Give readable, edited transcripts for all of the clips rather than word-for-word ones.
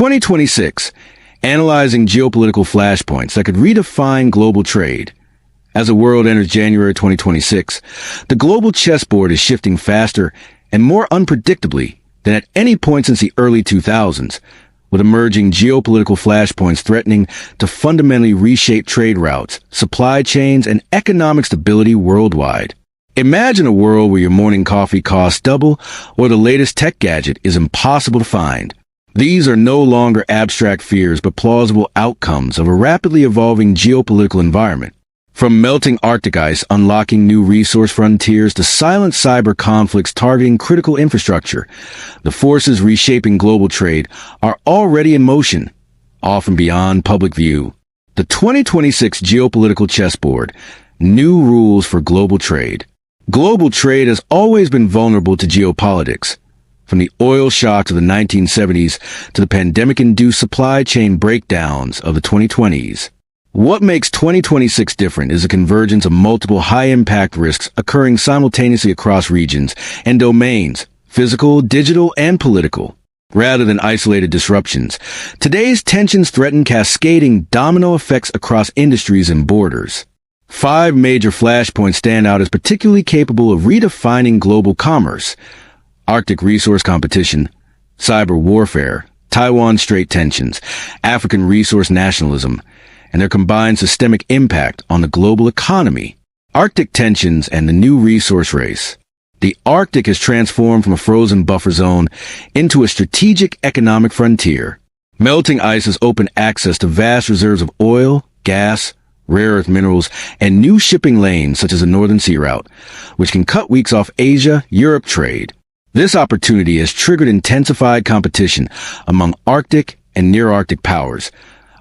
2026, analyzing geopolitical flashpoints that could redefine global trade. As the world enters January 2026, the global chessboard is shifting faster and more unpredictably than at any point since the early 2000s, with emerging geopolitical flashpoints threatening to fundamentally reshape trade routes, supply chains, and economic stability worldwide. Imagine a world where your morning coffee costs double or the latest tech gadget is impossible to find. These are no longer abstract fears but plausible outcomes of a rapidly evolving geopolitical environment. From melting Arctic ice unlocking new resource frontiers to silent cyber conflicts targeting critical infrastructure, the forces reshaping global trade are already in motion, often beyond public view. The 2026 geopolitical chessboard, new rules for global trade. Global trade has always been vulnerable to geopolitics. From the oil shocks of the 1970s to the pandemic-induced supply chain breakdowns of the 2020s. What makes 2026 different is a convergence of multiple high-impact risks occurring simultaneously across regions and domains, physical, digital, and political. Rather than isolated disruptions, today's tensions threaten cascading domino effects across industries and borders. 5 major flashpoints stand out as particularly capable of redefining global commerce: Arctic resource competition, cyber warfare, Taiwan Strait tensions, African resource nationalism, and their combined systemic impact on the global economy. Arctic tensions and the new resource race. The Arctic has transformed from a frozen buffer zone into a strategic economic frontier. Melting ice has opened access to vast reserves of oil, gas, rare earth minerals, and new shipping lanes such as the Northern Sea Route, which can cut weeks off Asia-Europe trade. This opportunity has triggered intensified competition among Arctic and near-Arctic powers,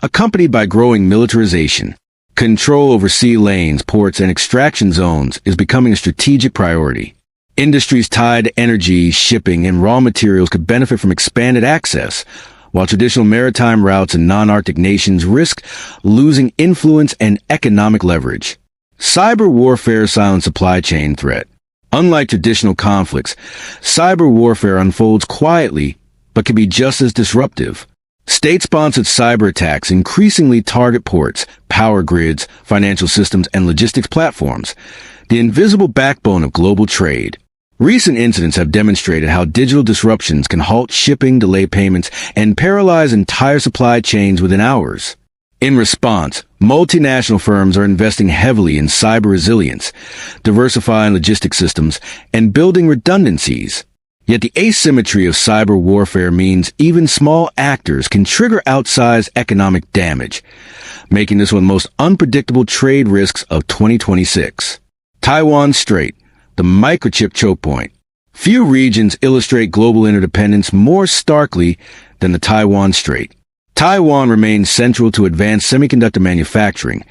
accompanied by growing militarization. Control over sea lanes, ports, and extraction zones is becoming a strategic priority. Industries tied to energy, shipping, and raw materials could benefit from expanded access, while traditional maritime routes in non-Arctic nations risk losing influence and economic leverage. Cyber warfare silent supply chain threat. Unlike traditional conflicts, cyber warfare unfolds quietly but can be just as disruptive. State-sponsored cyber attacks increasingly target ports, power grids, financial systems, and logistics platforms, the invisible backbone of global trade. Recent incidents have demonstrated how digital disruptions can halt shipping, delay payments, and paralyze entire supply chains within hours. In response, multinational firms are investing heavily in cyber resilience, diversifying logistics systems, and building redundancies. Yet the asymmetry of cyber warfare means even small actors can trigger outsized economic damage, making this one of the most unpredictable trade risks of 2026. Taiwan Strait, the microchip choke point. Few regions illustrate global interdependence more starkly than the Taiwan Strait. Taiwan remains central to advanced semiconductor manufacturing,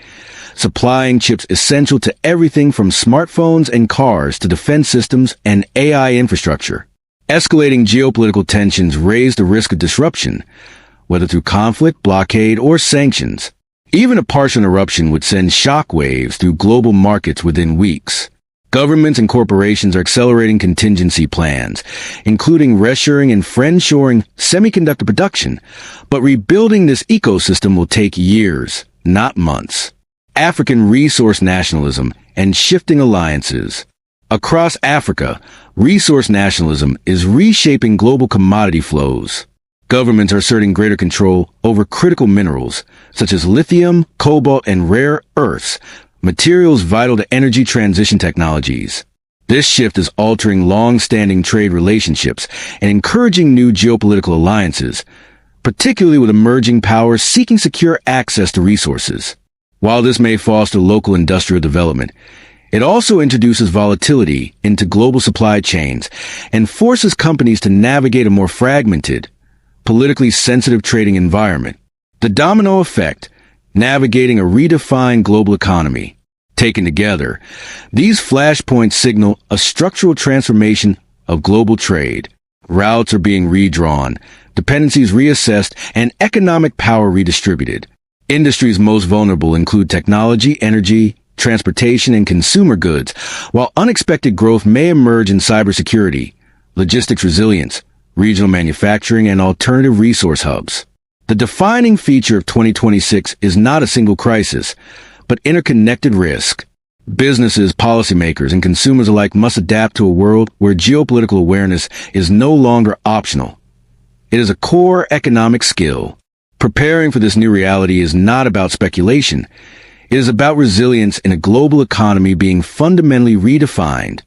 supplying chips essential to everything from smartphones and cars to defense systems and AI infrastructure. Escalating geopolitical tensions raise the risk of disruption, whether through conflict, blockade, or sanctions. Even a partial interruption would send shockwaves through global markets within weeks. Governments and corporations are accelerating contingency plans, including reshoring and friendshoring semiconductor production, but rebuilding this ecosystem will take years, not months. African resource nationalism and shifting alliances. Across Africa, resource nationalism is reshaping global commodity flows. Governments are asserting greater control over critical minerals, such as lithium, cobalt, and rare earths, materials vital to energy transition technologies. This shift is altering long-standing trade relationships and encouraging new geopolitical alliances, particularly with emerging powers seeking secure access to resources. While this may foster local industrial development, it also introduces volatility into global supply chains and forces companies to navigate a more fragmented, politically sensitive trading environment. The domino effect, navigating a redefined global economy. Taken together, these flashpoints signal a structural transformation of global trade. Routes are being redrawn, dependencies reassessed, and economic power redistributed. Industries most vulnerable include technology, energy, transportation, and consumer goods, while unexpected growth may emerge in cybersecurity, logistics resilience, regional manufacturing, and alternative resource hubs. The defining feature of 2026 is not a single crisis, but interconnected risk. Businesses, policymakers, and consumers alike must adapt to a world where geopolitical awareness is no longer optional. It is a core economic skill. Preparing for this new reality is not about speculation. It is about resilience in a global economy being fundamentally redefined.